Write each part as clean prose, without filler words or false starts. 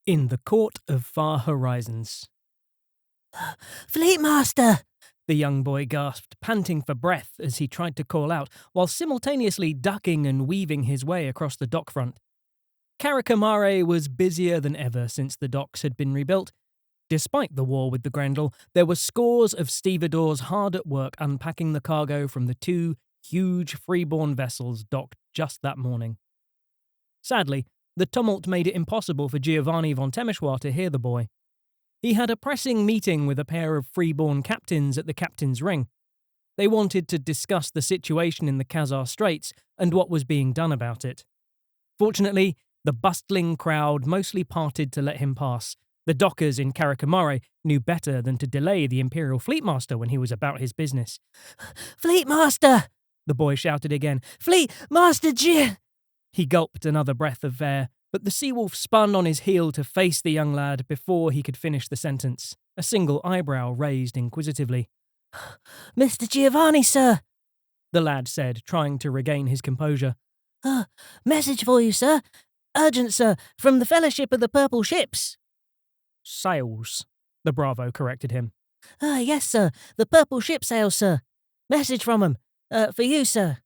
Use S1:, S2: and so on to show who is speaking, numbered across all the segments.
S1: In the Court of Far Horizons.
S2: Fleet Master!
S1: The young boy gasped, panting for breath as he tried to call out, while simultaneously ducking and weaving his way across the dock front. Carakamare was busier than ever since the docks had been rebuilt. Despite the war with the Grendel, there were scores of stevedores hard at work unpacking the cargo from the two huge freeborn vessels docked just that morning. Sadly, the tumult made it impossible for Giovanni von Temeshwar to hear the boy. He had a pressing meeting with a pair of freeborn captains at the captain's ring. They wanted to discuss the situation in the Khazar Straits and what was being done about it. Fortunately, the bustling crowd mostly parted to let him pass. The dockers in Carakamare knew better than to delay the Imperial Fleet Master when he was about his business.
S2: Fleet Master!
S1: The boy shouted again.
S2: Fleet Master
S1: He gulped another breath of air, but the Seawolf spun on his heel to face the young lad before he could finish the sentence, a single eyebrow raised inquisitively.
S2: Mr. Giovanni, sir,
S1: the lad said, trying to regain his composure.
S2: Message for you, sir. Urgent, sir, from the Fellowship of the Purple Ships.
S1: Sails, the Bravo corrected him.
S2: Yes, sir, the Purple Ship sails, sir. Message from 'em. For you, sir.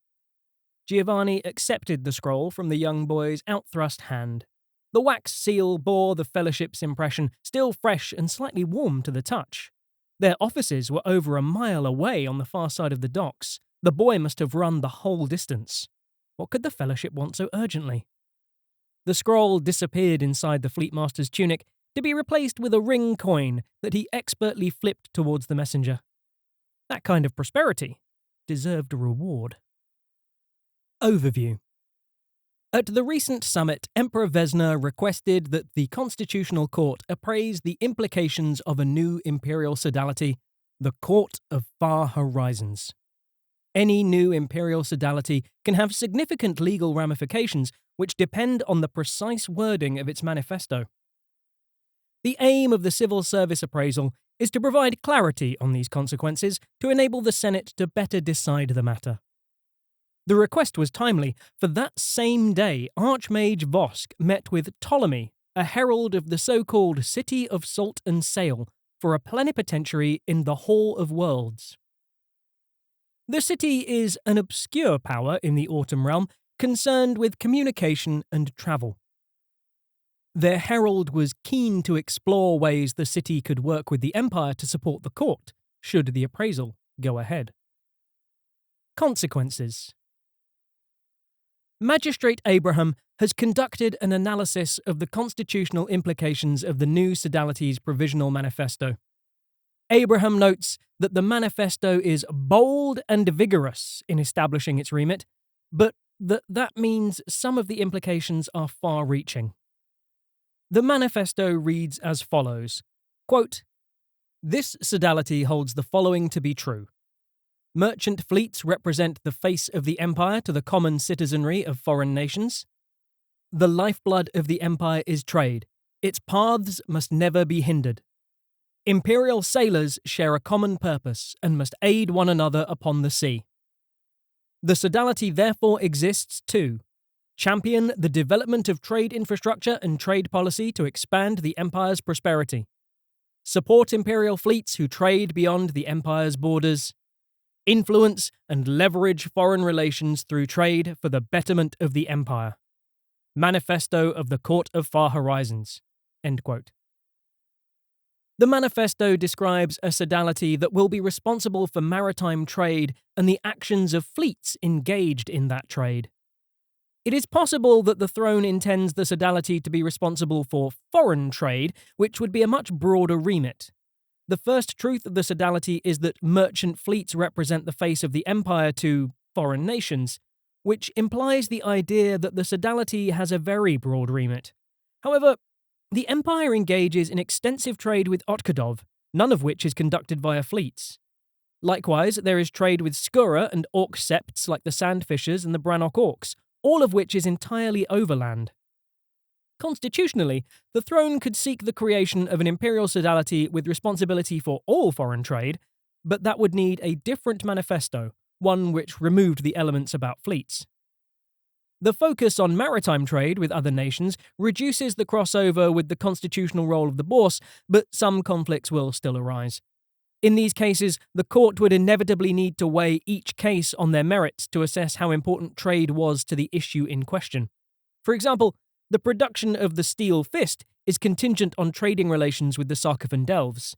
S1: Giovanni accepted the scroll from the young boy's outthrust hand. The wax seal bore the Fellowship's impression, still fresh and slightly warm to the touch. Their offices were over a mile away on the far side of the docks. The boy must have run the whole distance. What could the Fellowship want so urgently? The scroll disappeared inside the Fleetmaster's tunic to be replaced with a ring coin that he expertly flipped towards the messenger. That kind of prosperity deserved a reward. Overview. At the recent summit, Emperor Vesna requested that the Constitutional Court appraise the implications of a new imperial sodality, the Court of Far Horizons. Any new imperial sodality can have significant legal ramifications which depend on the precise wording of its manifesto. The aim of the civil service appraisal is to provide clarity on these consequences to enable the Senate to better decide the matter. The request was timely, for that same day Archmage Vosk met with Ptolemy, a herald of the so-called City of Salt and Sail, for a plenipotentiary in the Hall of Worlds. The city is an obscure power in the Autumn Realm, concerned with communication and travel. Their herald was keen to explore ways the city could work with the Empire to support the court, should the appraisal go ahead. Consequences. Magistrate Abraham has conducted an analysis of the constitutional implications of the new Sodality's provisional manifesto. Abraham notes that the manifesto is bold and vigorous in establishing its remit, but that means some of the implications are far-reaching. The manifesto reads as follows, quote, "This Sodality holds the following to be true. Merchant fleets represent the face of the Empire to the common citizenry of foreign nations. The lifeblood of the Empire is trade. Its paths must never be hindered. Imperial sailors share a common purpose and must aid one another upon the sea. The Sodality therefore exists to champion the development of trade infrastructure and trade policy to expand the Empire's prosperity, support Imperial fleets who trade beyond the Empire's borders, influence and leverage foreign relations through trade for the betterment of the Empire. Manifesto of the Court of Far Horizons." End quote. The manifesto describes a sodality that will be responsible for maritime trade and the actions of fleets engaged in that trade. It is possible that the throne intends the sodality to be responsible for foreign trade, which would be a much broader remit. The first truth of the sodality is that merchant fleets represent the face of the Empire to foreign nations, which implies the idea that the sodality has a very broad remit. However, the Empire engages in extensive trade with Otkadov, none of which is conducted via fleets. Likewise, there is trade with Skura and Orc septs like the Sandfishers and the Brannock Orcs, all of which is entirely overland. Constitutionally, the throne could seek the creation of an imperial sodality with responsibility for all foreign trade, but that would need a different manifesto, one which removed the elements about fleets. The focus on maritime trade with other nations reduces the crossover with the constitutional role of the bourse, but some conflicts will still arise. In these cases, the court would inevitably need to weigh each case on their merits to assess how important trade was to the issue in question. For example, the production of the steel fist is contingent on trading relations with the Sarkophan Delves.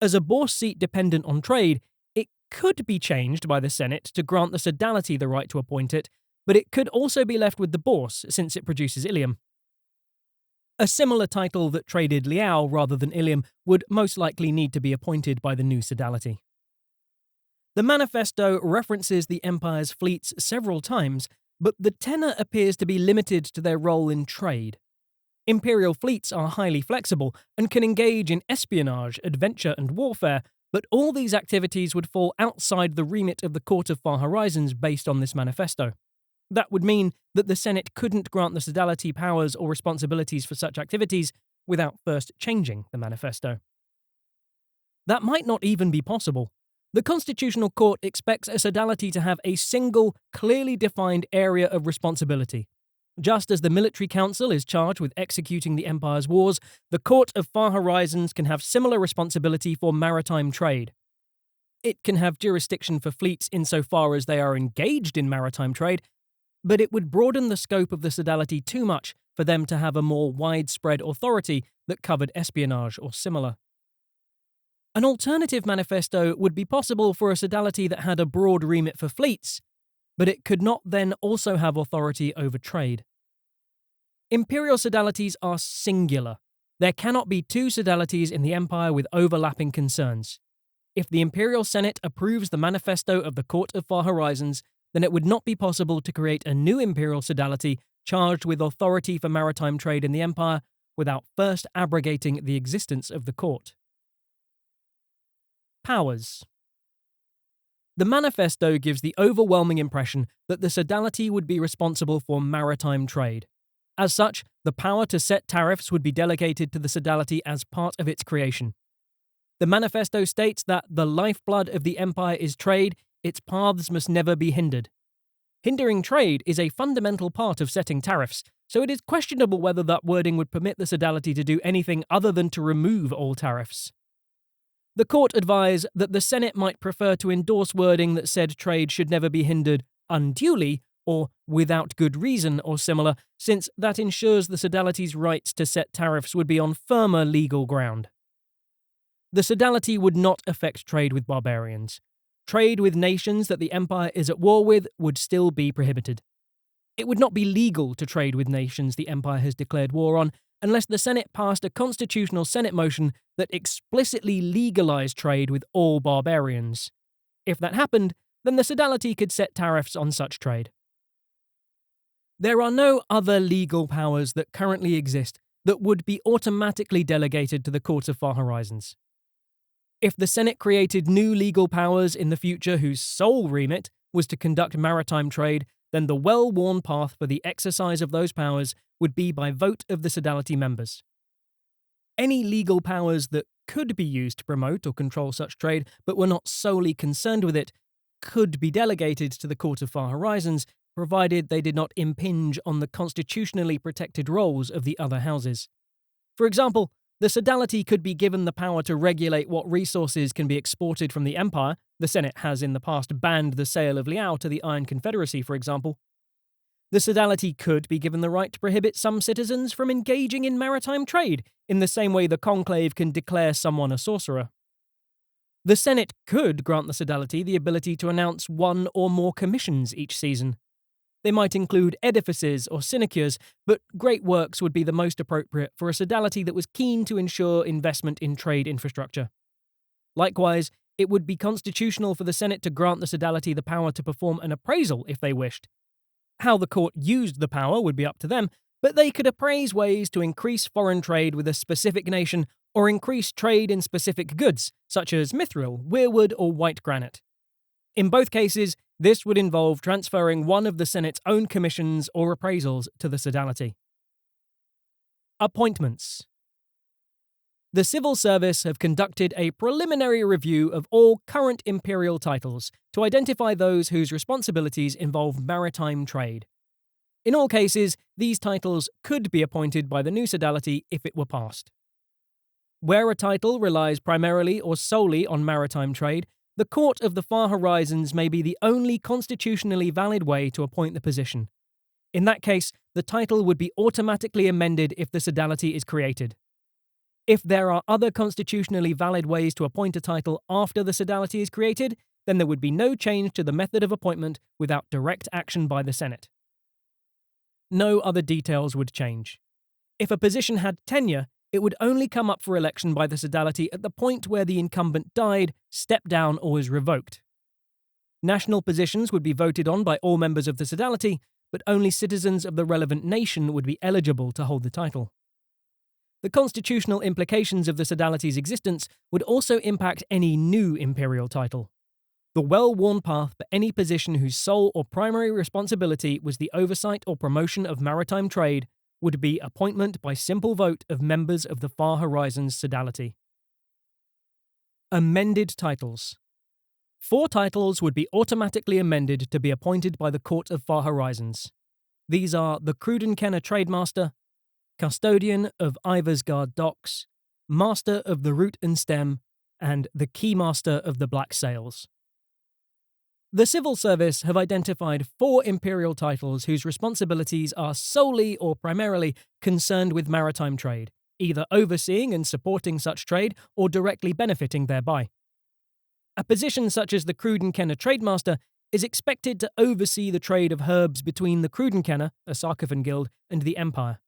S1: As a bourse seat dependent on trade, it could be changed by the Senate to grant the sodality the right to appoint it, but it could also be left with the bourse since it produces ilium. A similar title that traded liao rather than ilium would most likely need to be appointed by the new sodality. The manifesto references the Empire's fleets several times, but the tenor appears to be limited to their role in trade. Imperial fleets are highly flexible and can engage in espionage, adventure, and warfare, but all these activities would fall outside the remit of the Court of Far Horizons based on this manifesto. That would mean that the Senate couldn't grant the sodality powers or responsibilities for such activities without first changing the manifesto. That might not even be possible. The Constitutional Court expects a sodality to have a single, clearly defined area of responsibility. Just as the Military Council is charged with executing the Empire's wars, the Court of Far Horizons can have similar responsibility for maritime trade. It can have jurisdiction for fleets insofar as they are engaged in maritime trade, but it would broaden the scope of the sodality too much for them to have a more widespread authority that covered espionage or similar. An alternative manifesto would be possible for a sodality that had a broad remit for fleets, but it could not then also have authority over trade. Imperial sodalities are singular. There cannot be two sodalities in the Empire with overlapping concerns. If the Imperial Senate approves the manifesto of the Court of Far Horizons, then it would not be possible to create a new imperial sodality charged with authority for maritime trade in the Empire without first abrogating the existence of the court. Powers. The manifesto gives the overwhelming impression that the sodality would be responsible for maritime trade. As such, the power to set tariffs would be delegated to the sodality as part of its creation. The manifesto states that the lifeblood of the Empire is trade. Its paths must never be hindered. Hindering trade is a fundamental part of setting tariffs, so it is questionable whether that wording would permit the sodality to do anything other than to remove all tariffs. The court advised that the Senate might prefer to endorse wording that said trade should never be hindered unduly or without good reason or similar, since that ensures the sodality's rights to set tariffs would be on firmer legal ground. The sodality would not affect trade with barbarians. Trade with nations that the Empire is at war with would still be prohibited. It would not be legal to trade with nations the Empire has declared war on unless the Senate passed a constitutional Senate motion that explicitly legalized trade with all barbarians. If that happened, then the sodality could set tariffs on such trade. There are no other legal powers that currently exist that would be automatically delegated to the Court of Far Horizons. If the Senate created new legal powers in the future whose sole remit was to conduct maritime trade, then the well-worn path for the exercise of those powers would be by vote of the sodality members. Any legal powers that could be used to promote or control such trade, but were not solely concerned with it, could be delegated to the Court of Far Horizons, provided they did not impinge on the constitutionally protected roles of the other houses. For example, the sodality could be given the power to regulate what resources can be exported from the Empire. The Senate has in the past banned the sale of liao to the Iron Confederacy, for example. The sodality could be given the right to prohibit some citizens from engaging in maritime trade, in the same way the conclave can declare someone a sorcerer. The Senate could grant the sodality the ability to announce one or more commissions each season. They might include edifices or sinecures, but great works would be the most appropriate for a sodality that was keen to ensure investment in trade infrastructure. Likewise, it would be constitutional for the Senate to grant the sodality the power to perform an appraisal if they wished. How the court used the power would be up to them, but they could appraise ways to increase foreign trade with a specific nation or increase trade in specific goods, such as mithril, weirwood, or white granite. In both cases, this would involve transferring one of the Senate's own commissions or appraisals to the sodality. Appointments. The Civil Service have conducted a preliminary review of all current imperial titles to identify those whose responsibilities involve maritime trade. In all cases, these titles could be appointed by the new sodality if it were passed. Where a title relies primarily or solely on maritime trade, the Court of the Far Horizons may be the only constitutionally valid way to appoint the position. In that case, the title would be automatically amended if the sodality is created. If there are other constitutionally valid ways to appoint a title after the sodality is created, then there would be no change to the method of appointment without direct action by the Senate. No other details would change. If a position had tenure, it would only come up for election by the sodality at the point where the incumbent died, stepped down, or was revoked. National positions would be voted on by all members of the sodality, but only citizens of the relevant nation would be eligible to hold the title. The constitutional implications of the sodality's existence would also impact any new imperial title. The well-worn path for any position whose sole or primary responsibility was the oversight or promotion of maritime trade would be appointment by simple vote of members of the Far Horizons sodality. Amended titles. 4 titles would be automatically amended to be appointed by the Court of Far Horizons. These are the Crudenkenner Trademaster, Custodian of Iversgard Docks, Master of the Root and Stem, and the Keymaster of the Black Sails. The Civil Service have identified 4 imperial titles whose responsibilities are solely or primarily concerned with maritime trade, either overseeing and supporting such trade or directly benefiting thereby. A position such as the Crudenkenner Trademaster is expected to oversee the trade of herbs between the Crudenkenner, a Sarkovan guild, and the Empire.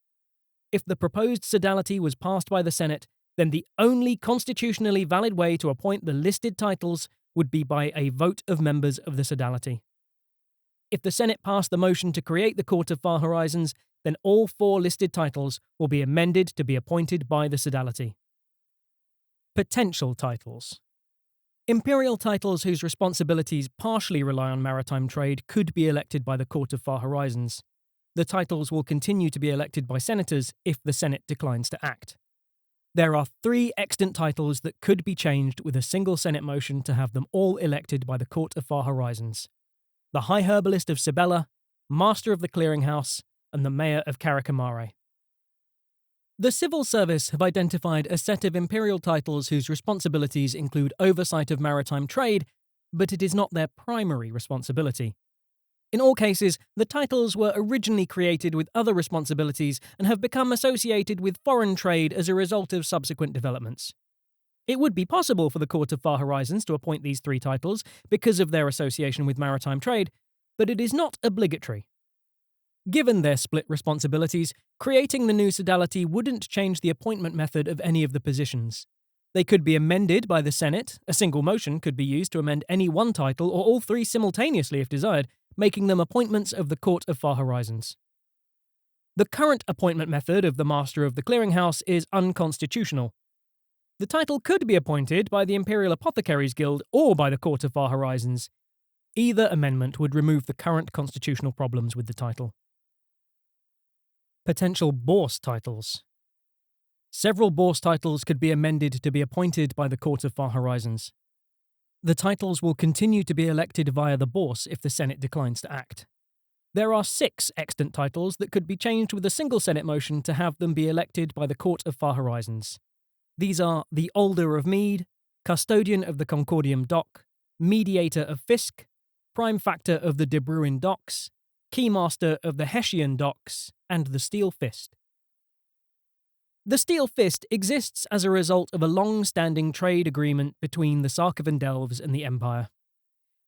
S1: If the proposed sodality was passed by the Senate, then the only constitutionally valid way to appoint the listed titles would be by a vote of members of the sodality. If the Senate passed the motion to create the Court of Far Horizons, then all 4 listed titles will be amended to be appointed by the sodality. Potential titles. Imperial titles whose responsibilities partially rely on maritime trade could be elected by the Court of Far Horizons. The titles will continue to be elected by senators if the Senate declines to act. There are 3 extant titles that could be changed with a single Senate motion to have them all elected by the Court of Far Horizons: the High Herbalist of Sibella, Master of the Clearinghouse, and the Mayor of Carakamare. The Civil Service have identified a set of imperial titles whose responsibilities include oversight of maritime trade, but it is not their primary responsibility. In all cases, the titles were originally created with other responsibilities and have become associated with foreign trade as a result of subsequent developments. It would be possible for the Court of Far Horizons to appoint these 3 titles because of their association with maritime trade, but it is not obligatory. Given their split responsibilities, creating the new sodality wouldn't change the appointment method of any of the positions. They could be amended by the Senate. A single motion could be used to amend any one title or all 3 simultaneously if desired, making them appointments of the Court of Far Horizons. The current appointment method of the Master of the Clearinghouse is unconstitutional. The title could be appointed by the Imperial Apothecaries Guild or by the Court of Far Horizons. Either amendment would remove the current constitutional problems with the title. Potential Bourse titles. Several Bourse titles could be amended to be appointed by the Court of Far Horizons. The titles will continue to be elected via the Bourse if the Senate declines to act. There are 6 extant titles that could be changed with a single Senate motion to have them be elected by the Court of Far Horizons. These are the Alder of Mead, Custodian of the Concordium Dock, Mediator of Fisk, Prime Factor of the De Bruin Docks, Keymaster of the Hessian Docks, and the Steel Fist. The Steel Fist exists as a result of a long-standing trade agreement between the Sarkovan Delves and the Empire.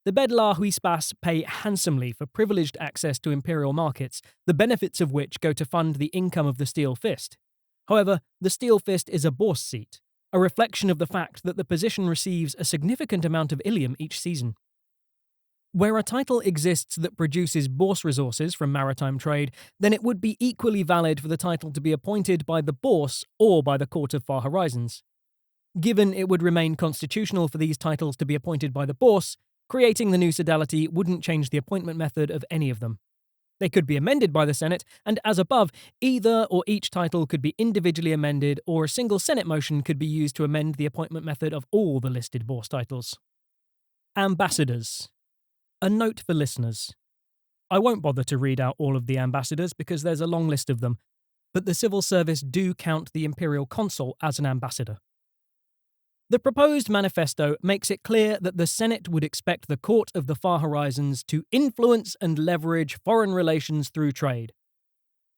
S1: The Bedlar Huispas pay handsomely for privileged access to imperial markets, the benefits of which go to fund the income of the Steel Fist. However, the Steel Fist is a Bourse seat, a reflection of the fact that the position receives a significant amount of Ilium each season. Where a title exists that produces Bourse resources from maritime trade, then it would be equally valid for the title to be appointed by the Bourse or by the Court of Far Horizons. Given it would remain constitutional for these titles to be appointed by the Bourse, creating the new sodality wouldn't change the appointment method of any of them. They could be amended by the Senate, and as above, either or each title could be individually amended, or a single Senate motion could be used to amend the appointment method of all the listed Bourse titles. Ambassadors. A note for listeners. I won't bother to read out all of the ambassadors because there's a long list of them, but the civil service do count the imperial consul as an ambassador. The proposed manifesto makes it clear that the Senate would expect the Court of the Far Horizons to influence and leverage foreign relations through trade.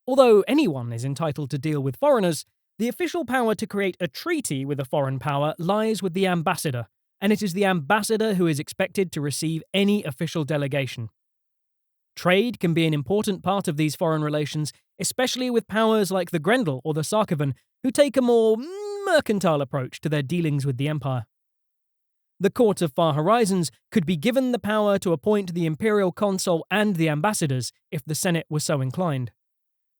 S1: Although anyone is entitled to deal with foreigners, the official power to create a treaty with a foreign power lies with the ambassador, and it is the ambassador who is expected to receive any official delegation. Trade can be an important part of these foreign relations, especially with powers like the Grendel or the Sarkovan, who take a more mercantile approach to their dealings with the Empire. The Court of Far Horizons could be given the power to appoint the imperial consul and the ambassadors if the Senate was so inclined.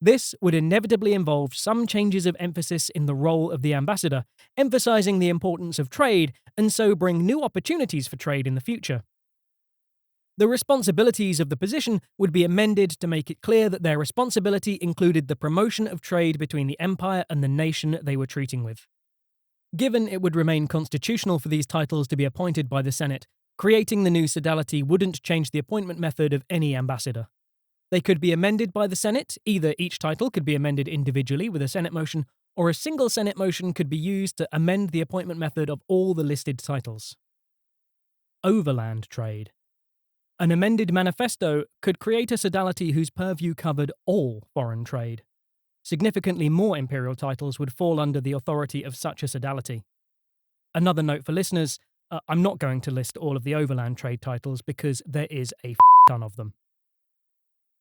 S1: This would inevitably involve some changes of emphasis in the role of the ambassador, emphasizing the importance of trade and so bring new opportunities for trade in the future. The responsibilities of the position would be amended to make it clear that their responsibility included the promotion of trade between the empire and the nation they were treating with. Given it would remain constitutional for these titles to be appointed by the Senate, creating the new sodality wouldn't change the appointment method of any ambassador. They could be amended by the Senate, either each title could be amended individually with a Senate motion, or a single Senate motion could be used to amend the appointment method of all the listed titles. Overland trade. An amended manifesto could create a sodality whose purview covered all foreign trade. Significantly more imperial titles would fall under the authority of such a sodality. Another note for listeners, I'm not going to list all of the overland trade titles because there is a ton of them.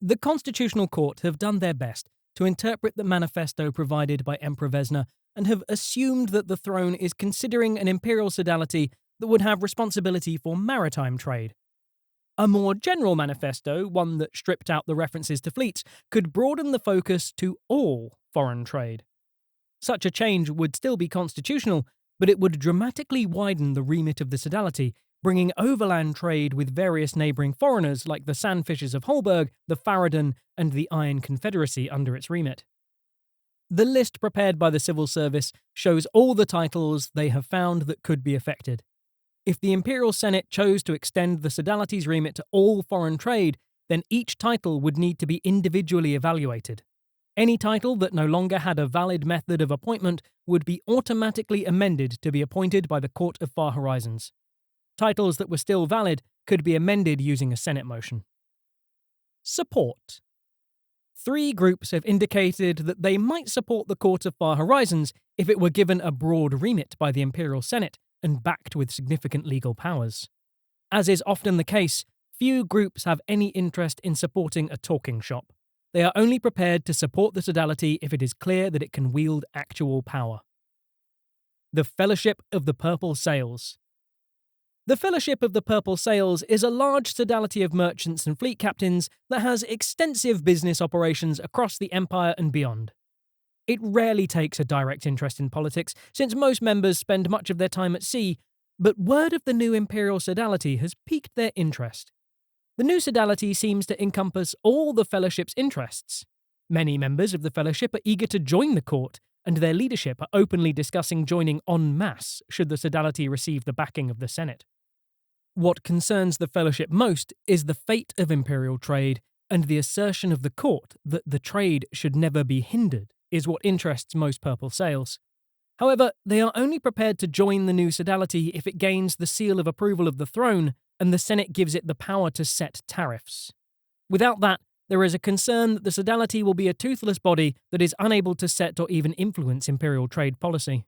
S1: The Constitutional Court have done their best to interpret the manifesto provided by Emperor Vesna and have assumed that the throne is considering an imperial sodality that would have responsibility for maritime trade. A more general manifesto, one that stripped out the references to fleets, could broaden the focus to all foreign trade. Such a change would still be constitutional, but it would dramatically widen the remit of the sodality, bringing overland trade with various neighbouring foreigners like the Sandfishers of Holberg, the Faradon, and the Iron Confederacy under its remit. The list prepared by the civil service shows all the titles they have found that could be affected. If the Imperial Senate chose to extend the sodality's remit to all foreign trade, then each title would need to be individually evaluated. Any title that no longer had a valid method of appointment would be automatically amended to be appointed by the Court of Far Horizons. Titles that were still valid could be amended using a Senate motion. Support. 3 groups have indicated that they might support the Court of Far Horizons if it were given a broad remit by the Imperial Senate and backed with significant legal powers. As is often the case, few groups have any interest in supporting a talking shop. They are only prepared to support the sodality if it is clear that it can wield actual power. The Fellowship of the Purple Sails. The Fellowship of the Purple Sails is a large sodality of merchants and fleet captains that has extensive business operations across the Empire and beyond. It rarely takes a direct interest in politics, since most members spend much of their time at sea, but word of the new imperial sodality has piqued their interest. The new sodality seems to encompass all the Fellowship's interests. Many members of the Fellowship are eager to join the court, and their leadership are openly discussing joining en masse should the sodality receive the backing of the Senate. What concerns the Fellowship most is the fate of imperial trade, and the assertion of the court that the trade should never be hindered is what interests most Purple Sails. However, they are only prepared to join the new sodality if it gains the seal of approval of the throne and the Senate gives it the power to set tariffs. Without that, there is a concern that the sodality will be a toothless body that is unable to set or even influence imperial trade policy.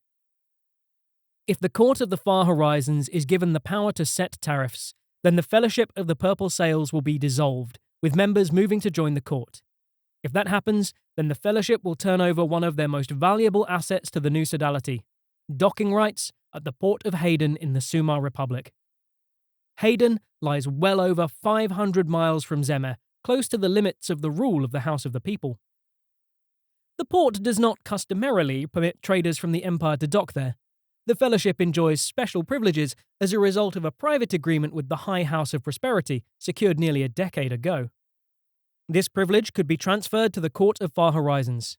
S1: If the Court of the Far Horizons is given the power to set tariffs, then the Fellowship of the Purple Sails will be dissolved, with members moving to join the court. If that happens, then the Fellowship will turn over one of their most valuable assets to the new sodality: docking rights at the port of Hayden in the Sumar Republic. Hayden lies well over 500 miles from Zemeh, close to the limits of the rule of the House of the People. The port does not customarily permit traders from the Empire to dock there. The Fellowship enjoys special privileges as a result of a private agreement with the High House of Prosperity, secured nearly a decade ago. This privilege could be transferred to the Court of Far Horizons.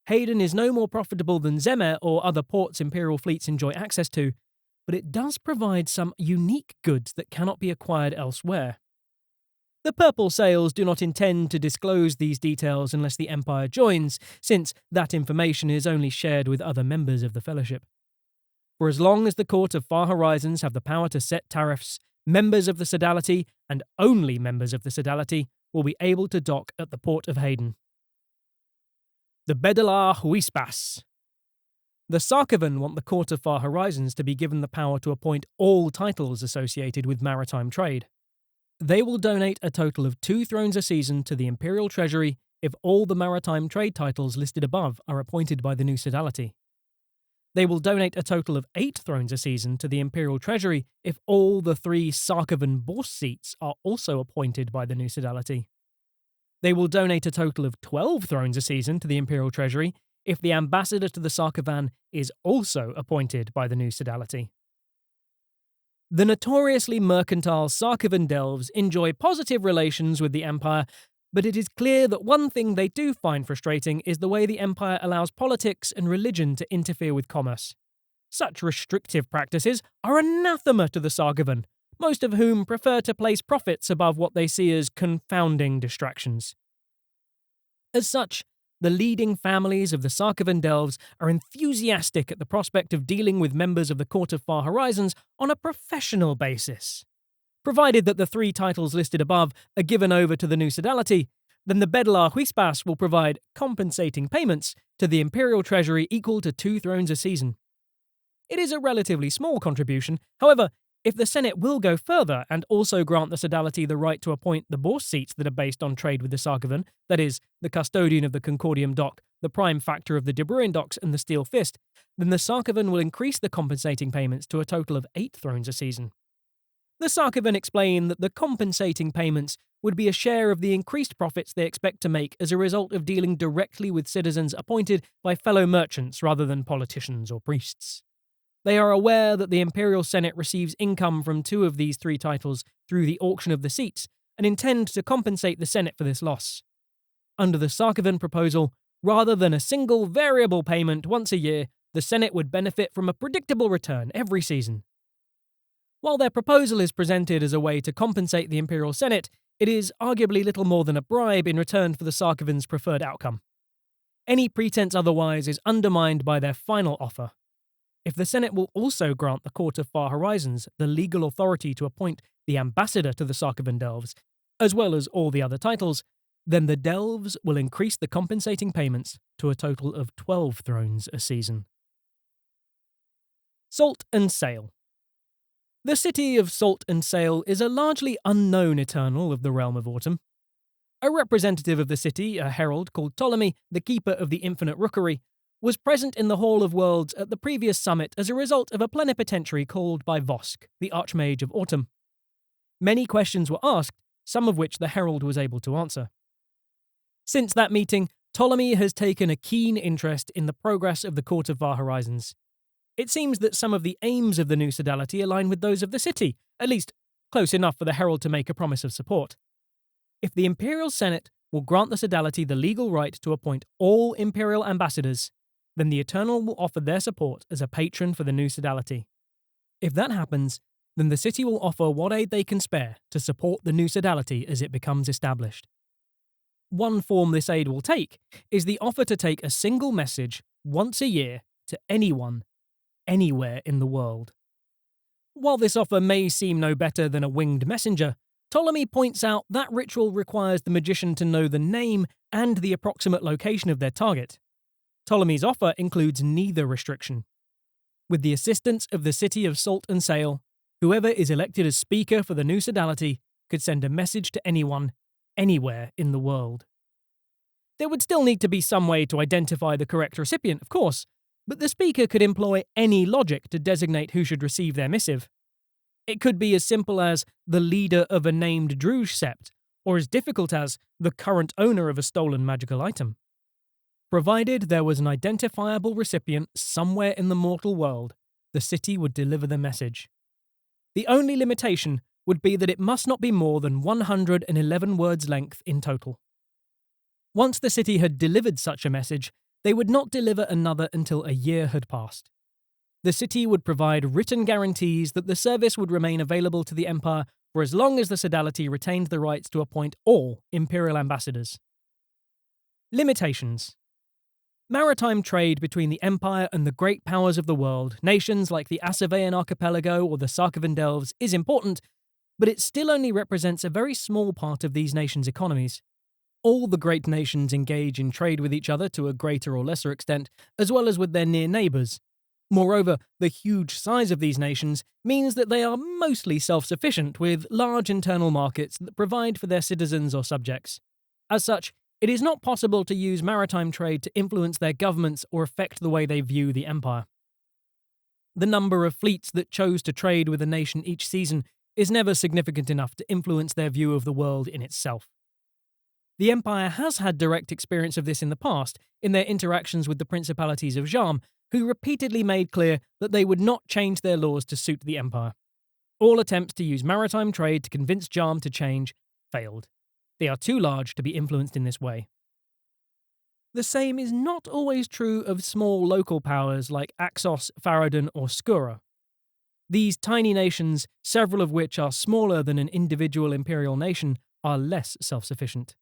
S1: Hayden is no more profitable than Zemeh or other ports imperial fleets enjoy access to, but it does provide some unique goods that cannot be acquired elsewhere. The Purple Sails do not intend to disclose these details unless the Empire joins, since that information is only shared with other members of the Fellowship. For as long as the Court of Far Horizons have the power to set tariffs, members of the Sodality, and only members of the Sodality, will be able to dock at the port of Hayden. The Bedelar Huispas. The Sarkovan want the Court of Far Horizons to be given the power to appoint all titles associated with maritime trade. They will donate a total of 2 thrones a season to the Imperial Treasury if all the maritime trade titles listed above are appointed by the new Sodality. They will donate a total of 8 thrones a season to the Imperial Treasury if all the 3 Sarkovan bourse seats are also appointed by the new Sodality. They will donate a total of 12 thrones a season to the Imperial Treasury if the ambassador to the Sarkovan is also appointed by the new Sodality. The notoriously mercantile Sarkovan Delves enjoy positive relations with the Empire, but it is clear that one thing they do find frustrating is the way the Empire allows politics and religion to interfere with commerce. Such restrictive practices are anathema to the Sarkovan, most of whom prefer to place profits above what they see as confounding distractions. As such, the leading families of the Sarkovan Delves are enthusiastic at the prospect of dealing with members of the Court of Far Horizons on a professional basis. Provided that the 3 titles listed above are given over to the new Sodality, then the Bedelar Huispas will provide compensating payments to the Imperial Treasury equal to 2 thrones a season. It is a relatively small contribution, however, if the Senate will go further and also grant the Sodality the right to appoint the bourse seats that are based on trade with the Sarkovan, that is, the custodian of the Concordium dock, the prime factor of the De Bruin docks, and the Steel Fist, then the Sarkovan will increase the compensating payments to a total of 8 thrones a season. The Sarkovan explain that the compensating payments would be a share of the increased profits they expect to make as a result of dealing directly with citizens appointed by fellow merchants rather than politicians or priests. They are aware that the Imperial Senate receives income from 2 of these 3 titles through the auction of the seats, and intend to compensate the Senate for this loss. Under the Sarkovan proposal, rather than a single variable payment once a year, the Senate would benefit from a predictable return every season. While their proposal is presented as a way to compensate the Imperial Senate, it is arguably little more than a bribe in return for the Sarkovan's preferred outcome. Any pretense otherwise is undermined by their final offer. If the Senate will also grant the Court of Far Horizons the legal authority to appoint the ambassador to the Sarkovan Delves, as well as all the other titles, then the Delves will increase the compensating payments to a total of 12 thrones a season. Salt and Sail. The city of Salt and Sail is a largely unknown Eternal of the Realm of Autumn. A representative of the city, a herald called Ptolemy, the keeper of the Infinite Rookery, was present in the Hall of Worlds at the previous summit as a result of a plenipotentiary called by Vosk, the Archmage of Autumn. Many questions were asked, some of which the herald was able to answer. Since that meeting, Ptolemy has taken a keen interest in the progress of the Court of Far Horizons. It seems that some of the aims of the new Sodality align with those of the city, at least close enough for the herald to make a promise of support. If the Imperial Senate will grant the Sodality the legal right to appoint all Imperial ambassadors, then the Eternal will offer their support as a patron for the new Sodality. If that happens, then the city will offer what aid they can spare to support the new Sodality as it becomes established. One form this aid will take is the offer to take a single message once a year to anyone, anywhere in the world. While this offer may seem no better than a winged messenger, Ptolemy points out that ritual requires the magician to know the name and the approximate location of their target. Ptolemy's offer includes neither restriction. With the assistance of the city of Salt and Sail, whoever is elected as speaker for the new Sodality could send a message to anyone, anywhere in the world. There would still need to be some way to identify the correct recipient, of course, but the speaker could employ any logic to designate who should receive their missive. It could be as simple as the leader of a named Druge sept, or as difficult as the current owner of a stolen magical item. Provided there was an identifiable recipient somewhere in the mortal world, the city would deliver the message. The only limitation would be that it must not be more than 111 words length in total. Once the city had delivered such a message, they would not deliver another until a year had passed. The city would provide written guarantees that the service would remain available to the Empire for as long as the Sodality retained the rights to appoint all imperial ambassadors. Limitations. Maritime trade between the Empire and the great powers of the world, nations like the Asavean Archipelago or the Sarkavin-Delves, is important, but it still only represents a very small part of these nations' economies. All the great nations engage in trade with each other to a greater or lesser extent, as well as with their near neighbours. Moreover, the huge size of these nations means that they are mostly self-sufficient, with large internal markets that provide for their citizens or subjects. As such, it is not possible to use maritime trade to influence their governments or affect the way they view the empire. The number of fleets that chose to trade with a nation each season is never significant enough to influence their view of the world in itself. The Empire has had direct experience of this in the past, in their interactions with the principalities of Jam, who repeatedly made clear that they would not change their laws to suit the Empire. All attempts to use maritime trade to convince Jam to change failed. They are too large to be influenced in this way. The same is not always true of small local powers like Axos, Faradon, or Skura. These tiny nations, several of which are smaller than an individual imperial nation, are less self-sufficient.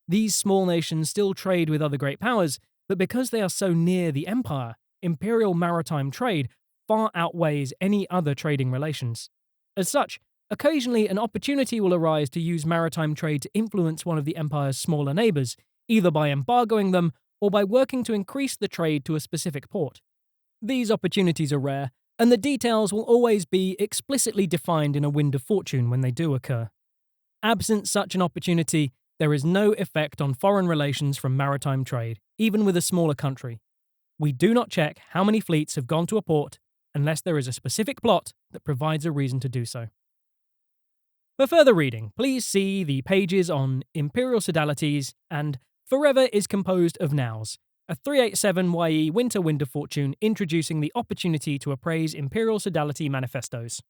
S1: These small nations still trade with other great powers, but because they are so near the Empire, imperial maritime trade far outweighs any other trading relations. As such, occasionally an opportunity will arise to use maritime trade to influence one of the Empire's smaller neighbours, either by embargoing them or by working to increase the trade to a specific port. These opportunities are rare, and the details will always be explicitly defined in a wind of fortune when they do occur. Absent such an opportunity, there is no effect on foreign relations from maritime trade, even with a smaller country. We do not check how many fleets have gone to a port unless there is a specific plot that provides a reason to do so. For further reading, please see the pages on Imperial Sodalities and Forever is Composed of Nows, a 387 YE Winter Wind of Fortune introducing the opportunity to appraise Imperial Sodality manifestos.